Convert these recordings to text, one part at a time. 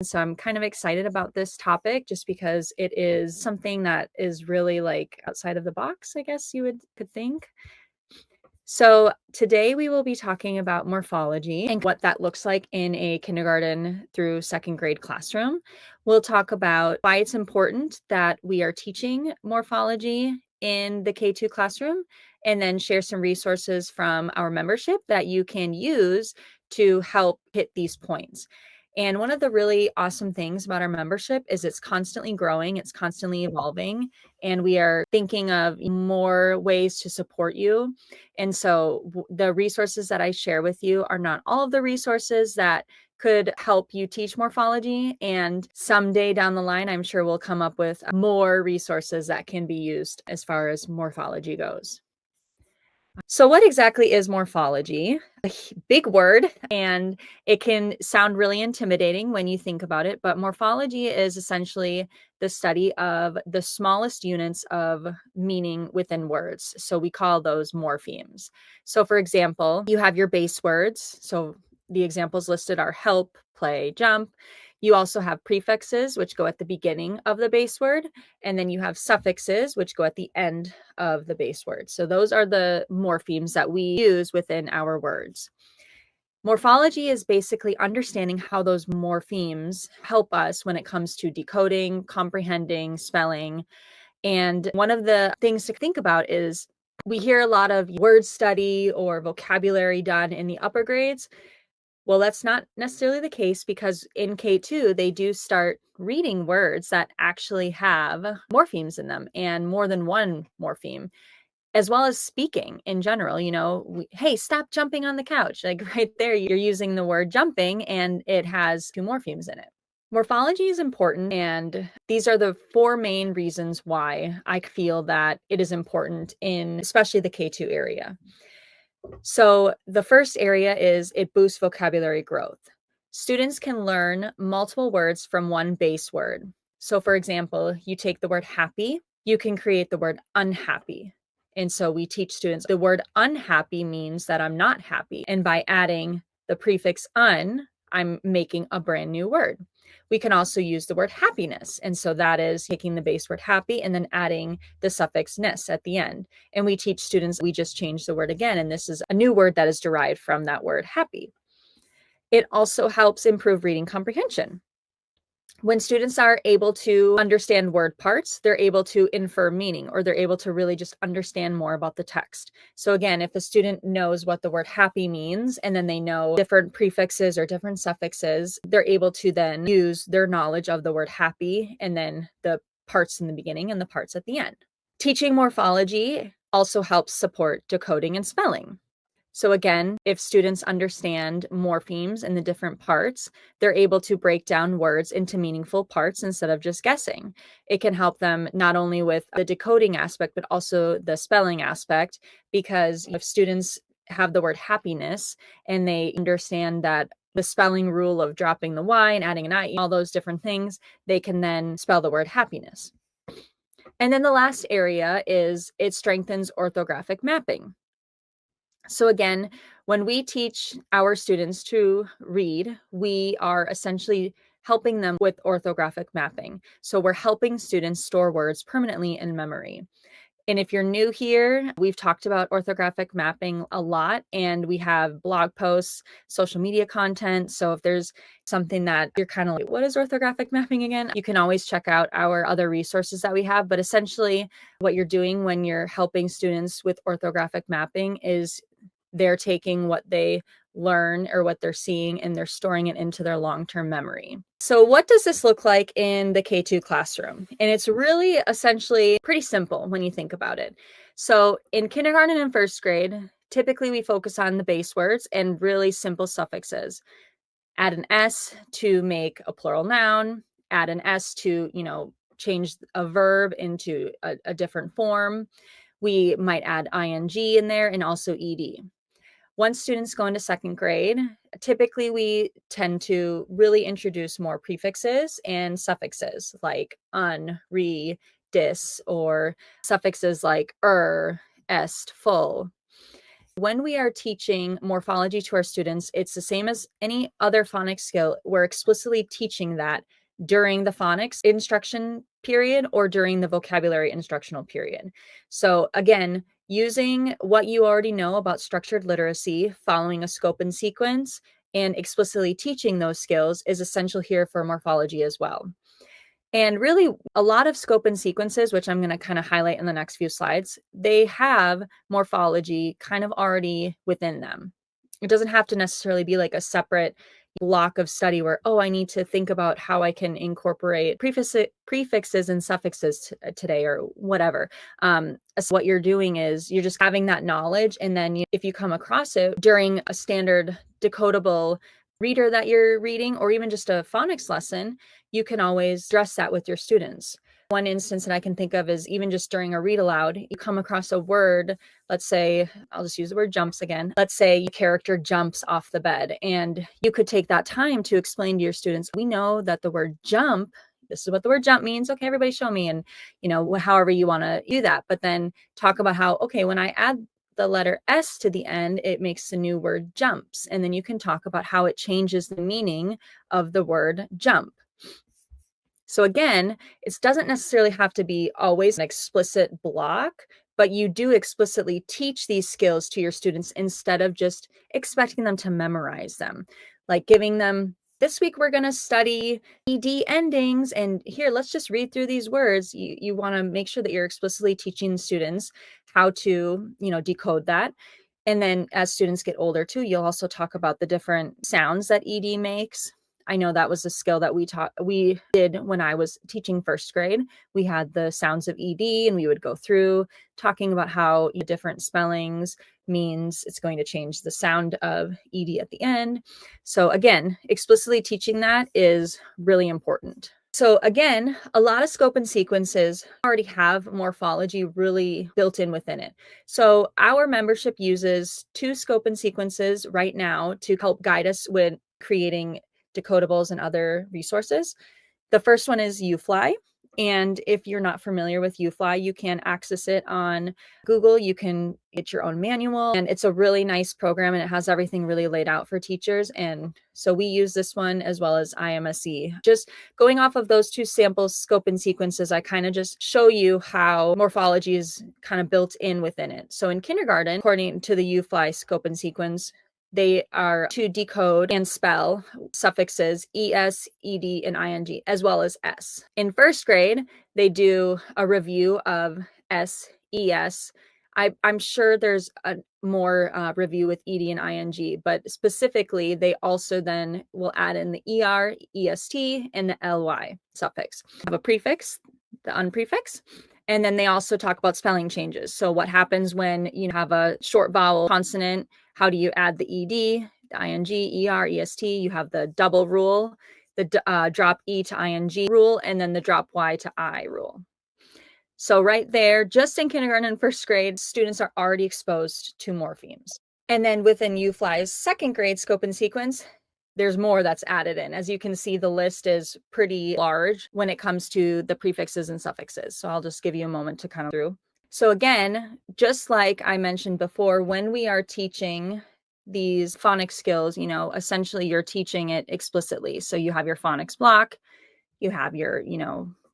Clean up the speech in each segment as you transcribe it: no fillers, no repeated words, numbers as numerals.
So I'm kind of excited about this topic just because it is something that is really like outside of the box, I guess you could think. So today we will be talking about morphology and what that looks like in a kindergarten through second grade classroom. We'll talk about why it's important that we are teaching morphology in the K-2 classroom, and then share some resources from our membership that you can use to help hit these points. And one of the really awesome things about our membership is it's constantly growing, it's constantly evolving, and we are thinking of more ways to support you. And so the resources that I share with you are not all of the resources that could help you teach morphology. And someday down the line, I'm sure we'll come up with more resources that can be used as far as morphology goes. So what exactly is morphology? A big word, and it can sound really intimidating when you think about it, but morphology is essentially the study of the smallest units of meaning within words. So we call those morphemes. So for example, you have your base words. So the examples listed are help, play, jump. You also have prefixes, which go at the beginning of the base word, and then you have suffixes, which go at the end of the base word. So those are the morphemes that we use within our words. Morphology is basically understanding how those morphemes help us when it comes to decoding, comprehending, spelling. And one of the things to think about is we hear a lot of word study or vocabulary done in the upper grades. Well, that's not necessarily the case, because in K-2, they do start reading words that actually have morphemes in them and more than one morpheme, as well as speaking in general. Hey, stop jumping on the couch. Like right there, you're using the word jumping and it has two morphemes in it. Morphology is important, and these are the four main reasons why I feel that it is important in especially the K-2 area. So the first area is it boosts vocabulary growth. Students can learn multiple words from one base word. So for example, you take the word happy, you can create the word unhappy. And so we teach students the word unhappy means that I'm not happy. And by adding the prefix un, I'm making a brand new word. We can also use the word happiness. And so that is taking the base word happy and then adding the suffix ness at the end. And we teach students, we just change the word again. And this is a new word that is derived from that word happy. It also helps improve reading comprehension. When students are able to understand word parts, they're able to infer meaning, or they're able to really just understand more about the text. So again, if a student knows what the word happy means, and then they know different prefixes or different suffixes, they're able to then use their knowledge of the word happy and then the parts in the beginning and the parts at the end. Teaching morphology also helps support decoding and spelling. So again, if students understand morphemes and the different parts, they're able to break down words into meaningful parts instead of just guessing. It can help them not only with the decoding aspect, but also the spelling aspect, because if students have the word happiness and they understand that the spelling rule of dropping the Y and adding an I, all those different things, they can then spell the word happiness. And then the last area is it strengthens orthographic mapping. So again, when we teach our students to read, we are essentially helping them with orthographic mapping. So we're helping students store words permanently in memory. And if you're new here, we've talked about orthographic mapping a lot, and we have blog posts, social media content. So if there's something that you're kind of like, what is orthographic mapping again? You can always check out our other resources that we have. But essentially, what you're doing when you're helping students with orthographic mapping is they're taking what they learn or what they're seeing and they're storing it into their long-term memory. So what does this look like in the K-2 classroom? And it's really essentially pretty simple when you think about it. So in kindergarten and first grade, typically we focus on the base words and really simple suffixes. Add an S to make a plural noun, add an S to, change a verb into a different form. We might add ing in there and also ed. Once students go into second grade, typically we tend to really introduce more prefixes and suffixes like un, re, dis, or suffixes like est, full. When we are teaching morphology to our students, it's the same as any other phonics skill. We're explicitly teaching that during the phonics instruction period or during the vocabulary instructional period. So again, using what you already know about structured literacy, following a scope and sequence, and explicitly teaching those skills is essential here for morphology as well. And really, a lot of scope and sequences, which I'm going to kind of highlight in the next few slides, they have morphology kind of already within them. It doesn't have to necessarily be like a separate block of study where, oh, I need to think about how I can incorporate prefixes and suffixes today or whatever. So what you're doing is you're just having that knowledge. And then if you come across it during a standard decodable reader that you're reading, or even just a phonics lesson, you can always address that with your students. One instance that I can think of is even just during a read aloud, you come across a word, let's say, I'll just use the word jumps again. Let's say your character jumps off the bed, and you could take that time to explain to your students, we know that the word jump, this is what the word jump means. Okay, everybody show me. And, however you want to do that, but then talk about how, okay, when I add the letter S to the end, it makes the new word jumps. And then you can talk about how it changes the meaning of the word jump. So again, it doesn't necessarily have to be always an explicit block, but you do explicitly teach these skills to your students instead of just expecting them to memorize them. Like giving them, this week we're going to study ED endings, and here, let's just read through these words. You want to make sure that you're explicitly teaching students how to, decode that. And then as students get older too, you'll also talk about the different sounds that ED makes. I know that was a skill that we did when I was teaching first grade. We had the sounds of ED, and we would go through talking about how different spellings means it's going to change the sound of ED at the end. So again, explicitly teaching that is really important. So again, a lot of scope and sequences already have morphology really built in within it. So our membership uses 2 scope and sequences right now to help guide us with creating decodables and other resources. The first one is UFly. And if you're not familiar with UFly, you can access it on Google. You can get your own manual, and it's a really nice program, and it has everything really laid out for teachers. And so we use this one as well as IMSE. Just going off of those 2 sample scope and sequences, I kind of just show you how morphology is kind of built in within it. So in kindergarten, according to the UFly scope and sequence, they are to decode and spell suffixes es, ed, and ing, as well as s. In first grade, they do a review of s, es. I'm sure there's a more review with ed and ing, but specifically, they also then will add in the er, est, and the ly suffix. Have a prefix, the unprefix. And then they also talk about spelling changes. So what happens when you have a short vowel consonant? How do you add the ed, the ing, er, est? You have the double rule, the drop e to ing rule, and then the drop y to I rule. So right there, just in kindergarten and first grade, students are already exposed to morphemes. And then within UFly's second grade scope and sequence, there's more that's added in. As you can see, the list is pretty large when it comes to the prefixes and suffixes. So I'll just give you a moment to kind of through. So again, just like I mentioned before, when we are teaching these phonics skills, essentially you're teaching it explicitly. So you have your phonics block, you have your,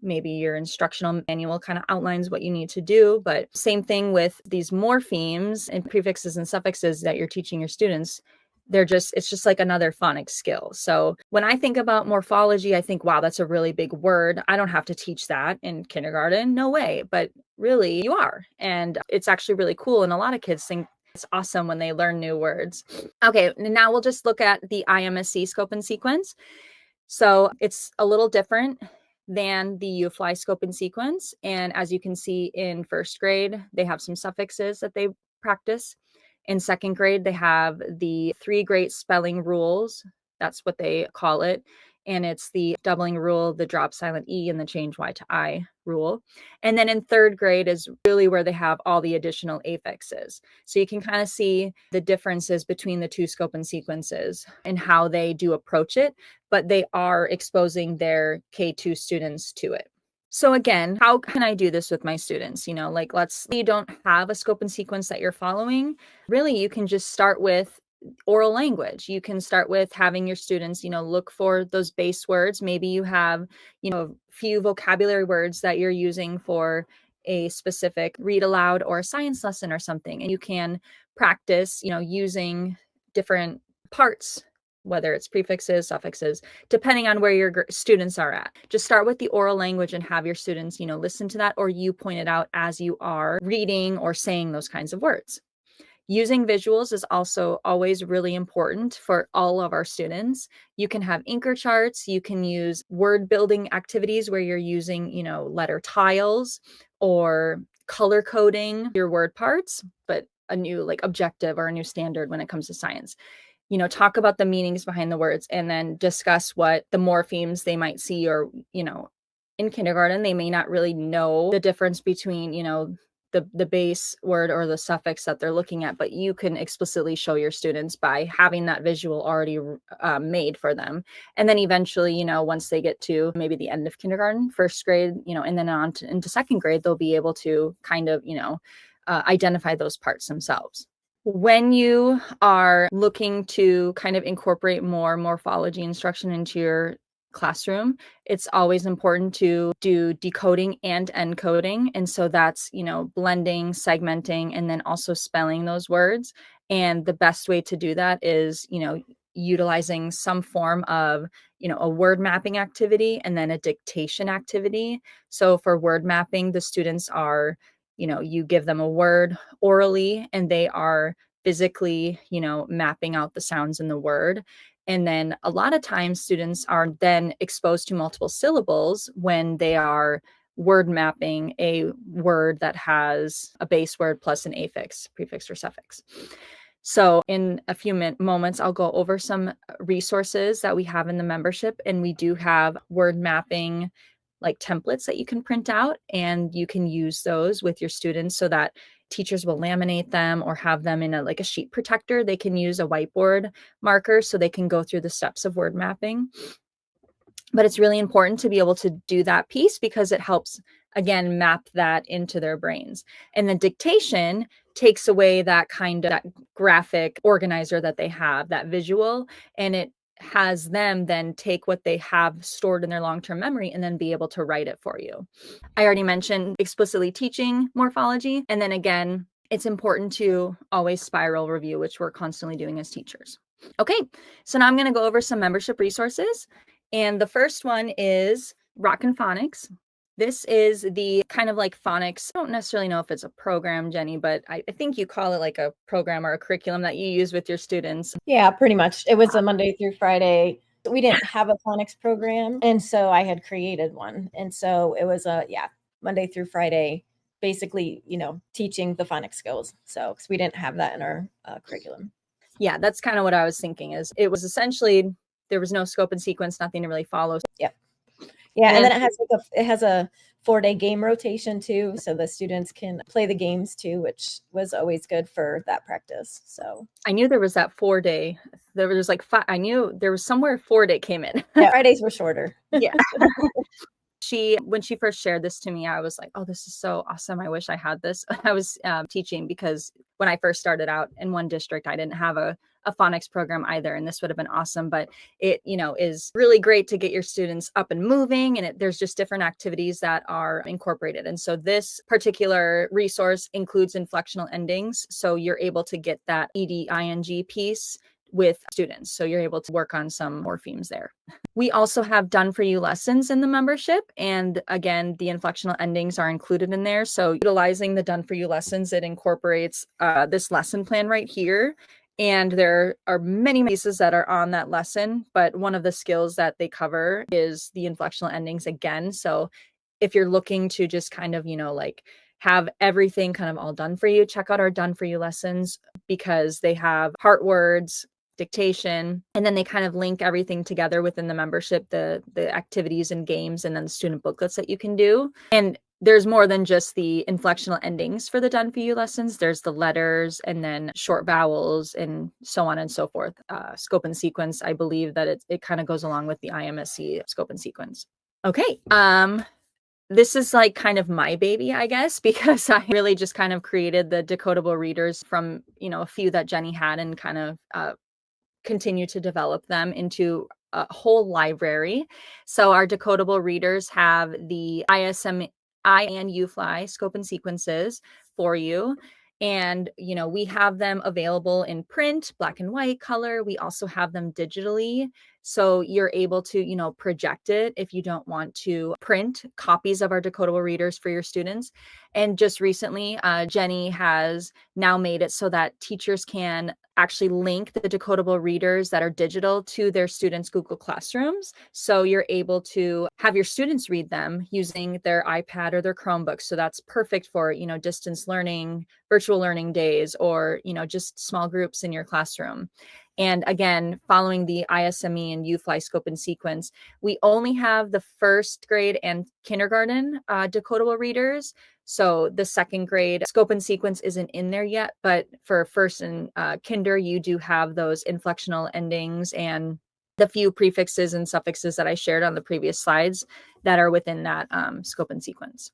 maybe your instructional manual kind of outlines what you need to do. But same thing with these morphemes and prefixes and suffixes that you're teaching your students. It's just like another phonics skill. So when I think about morphology, I think, wow, that's a really big word. I don't have to teach that in kindergarten. No way. But really, you are. And it's actually really cool. And a lot of kids think it's awesome when they learn new words. Okay, now we'll just look at the IMSE scope and sequence. So it's a little different than the UFly scope and sequence. And as you can see in first grade, they have some suffixes that they practice. In second grade, they have the 3 great spelling rules. That's what they call it. And it's the doubling rule, the drop silent E, and the change Y to I rule. And then in third grade is really where they have all the additional affixes. So you can kind of see the differences between the 2 scope and sequences and how they do approach it, but they are exposing their K-2 students to it. So again, how can I do this with my students? Like let's say you don't have a scope and sequence that you're following. Really, you can just start with oral language. You can start with having your students, look for those base words. Maybe you have, a few vocabulary words that you're using for a specific read aloud or a science lesson or something. And you can practice, using different parts, whether it's prefixes, suffixes, depending on where your students are at. Just start with the oral language and have your students, listen to that, or you point it out as you are reading or saying those kinds of words. Using visuals is also always really important for all of our students. You can have anchor charts. You can use word building activities where you're using, letter tiles or color coding your word parts, but a new like objective or a new standard when it comes to science. Talk about the meanings behind the words and then discuss what the morphemes they might see, or, in kindergarten, they may not really know the difference between, the base word or the suffix that they're looking at, but you can explicitly show your students by having that visual already made for them. And then eventually, once they get to maybe the end of kindergarten, first grade, and then on into second grade, they'll be able to kind of, identify those parts themselves. When you are looking to kind of incorporate more morphology instruction into your classroom, it's always important to do decoding and encoding. And so that's, blending, segmenting, and then also spelling those words. And the best way to do that is, utilizing some form of, a word mapping activity and then a dictation activity. So for word mapping, the students are, you give them a word orally and they are physically, mapping out the sounds in the word. And then a lot of times students are then exposed to multiple syllables when they are word mapping a word that has a base word plus an affix, prefix, or suffix. So in a few moments, I'll go over some resources that we have in the membership, and we do have word mapping like templates that you can print out, and you can use those with your students so that teachers will laminate them or have them in a sheet protector. They can use a whiteboard marker so they can go through the steps of word mapping. But it's really important to be able to do that piece because it helps, again, map that into their brains. And the dictation takes away that kind of that graphic organizer that they have, that visual, and it has them then take what they have stored in their long-term memory and then be able to write it for you. I already mentioned explicitly teaching morphology. And then again, it's important to always spiral review, which we're constantly doing as teachers. Okay, so now I'm going to go over some membership resources. And the first one is Rockin' Phonics. This is the kind of like phonics. I don't necessarily know if it's a program, Jenny, but I think you call it like a program or a curriculum that you use with your students. Yeah, pretty much. It was a Monday through Friday. We didn't have a phonics program, and so I had created one. And so it was Monday through Friday, basically, teaching the phonics skills. So, because we didn't have that in our curriculum. Yeah, that's kind of what I was thinking. Is it was essentially there was no scope and sequence, nothing to really follow. Yep. Yeah, and then it has a 4-day game rotation too, so the students can play the games too, which was always good for that practice. So I knew there was that 4-day. There was like 5. I knew there was somewhere 4-day came in. Yeah, Fridays were shorter. Yeah. When she first shared this to me, I was like, oh, this is so awesome. I wish I had this. I was teaching because when I first started out in one district, I didn't have a phonics program either. And this would have been awesome. But it, is really great to get your students up and moving. And there's just different activities that are incorporated. And so this particular resource includes inflectional endings. So you're able to get that ed-ing piece with students. So you're able to work on some morphemes there. We also have done for you lessons in the membership. And again, the inflectional endings are included in there. So utilizing the done for you lessons, it incorporates this lesson plan right here. And there are many pieces that are on that lesson, but one of the skills that they cover is the inflectional endings again. So if you're looking to just kind of, have everything kind of all done for you, check out our done for you lessons because they have heart words, dictation, and then they kind of link everything together within the membership, the activities and games, and then the student booklets that you can do. And there's more than just the inflectional endings for the done for you lessons. There's the letters and then short vowels and so on and so forth. Scope and sequence, I believe that it kind of goes along with the IMSC scope and sequence. Okay. this is like kind of my baby, I guess, because I really just kind of created the decodable readers from, a few that Jenny had and kind of continue to develop them into a whole library. So our decodable readers have the ISM, I and UFly scope and sequences for you. And, we have them available in print, black and white, color. We also have them digitally. So you're able to, project it if you don't want to print copies of our decodable readers for your students. And just recently, Jenny has now made it so that teachers can actually link the decodable readers that are digital to their students' Google Classrooms. So you're able to have your students read them using their iPad or their Chromebook. So that's perfect for, distance learning, virtual learning days, or, just small groups in your classroom. And again, following the ISME and UFly scope and sequence, we only have the first grade and kindergarten decodable readers. So the second grade scope and sequence isn't in there yet, but for first and kinder, you do have those inflectional endings and the few prefixes and suffixes that I shared on the previous slides that are within that scope and sequence.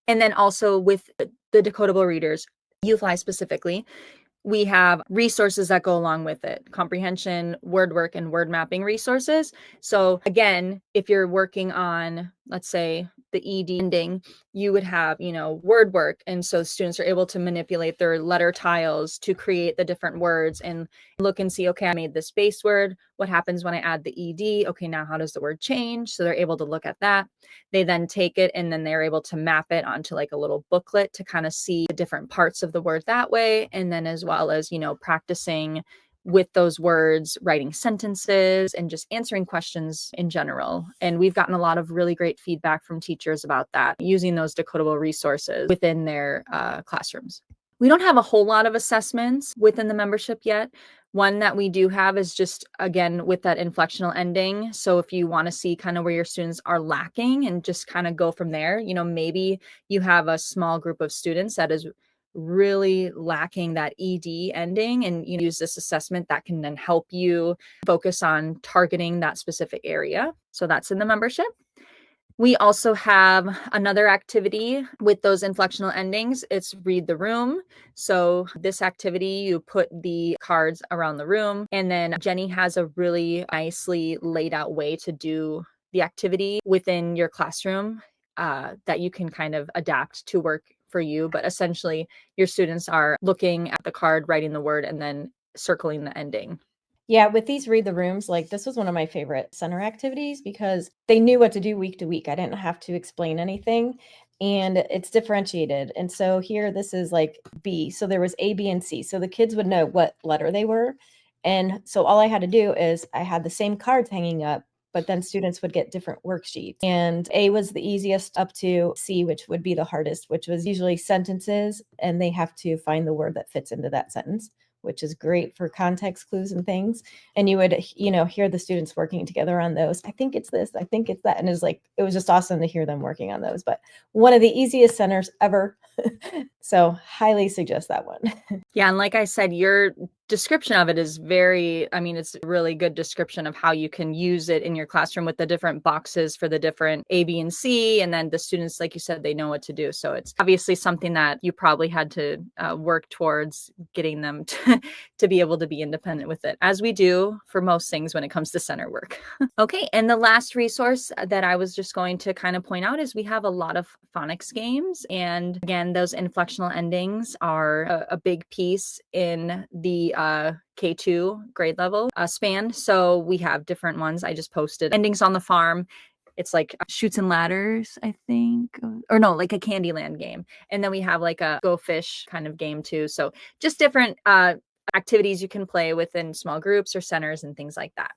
And then also with the decodable readers, UFly specifically, we have resources that go along with it, comprehension, word work, and word mapping resources. So again, if you're working on, let's say, the ED ending, you would have, word work. And so students are able to manipulate their letter tiles to create the different words and look and see, okay, I made this base word. What happens when I add the ED? Okay, now how does the word change? So they're able to look at that. They then take it and then they're able to map it onto like a little booklet to kind of see the different parts of the word that way. And then as well as, practicing with those words, writing sentences and just answering questions in general. And we've gotten a lot of really great feedback from teachers about that, using those decodable resources within their classrooms. We don't have a whole lot of assessments within the membership yet. One that we do have is just, again, with that inflectional ending. So if you want to see kind of where your students are lacking and just kind of go from there, maybe you have a small group of students that is really lacking that ED ending, and you use this assessment that can then help you focus on targeting that specific area. So that's in the membership. We also have another activity with those inflectional endings. It's read the room. So this activity, you put the cards around the room, and then Jenny has a really nicely laid out way to do the activity within your classroom that you can kind of adapt to work for you. But essentially, your students are looking at the card, writing the word, and then circling the ending. Yeah, with these read the rooms, like this was one of my favorite center activities because they knew what to do week to week. I didn't have to explain anything and it's differentiated. And so here, this is like B. So there was A, B, and C. So the kids would know what letter they were. And so all I had to do is I had the same cards hanging up, but then students would get different worksheets. And A was the easiest up to C, which would be the hardest, which was usually sentences. And they have to find the word that fits into that sentence, which is great for context clues and things. And you would, hear the students working together on those. I think it's this, I think it's that. And it was just awesome to hear them working on those. But one of the easiest centers ever. So highly suggest that one. Yeah. And like I said, your description of it is it's a really good description of how you can use it in your classroom with the different boxes for the different A, B, and C. And then the students, like you said, they know what to do. So it's obviously something that you probably had to work towards getting them to be able to be independent with it, as we do for most things when it comes to center work. Okay. And the last resource that I was just going to kind of point out is we have a lot of phonics games. And again, those inflectional endings are a big piece in the K-2 grade level span. So we have different ones. I just posted endings on the farm. It's like shoots and ladders, I think, or no, like a Candyland game. And then we have like a Go Fish kind of game too. So just different activities you can play within small groups or centers and things like that.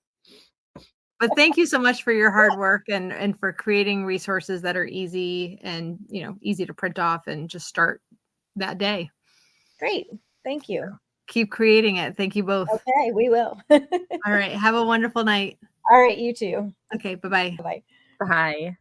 But thank you so much for your hard work and for creating resources that are easy and, easy to print off and just start that day. Great. Thank you. Keep creating it. Thank you both. Okay, we will. All right. Have a wonderful night. All right, you too. Okay. Bye-bye. Bye-bye. Bye.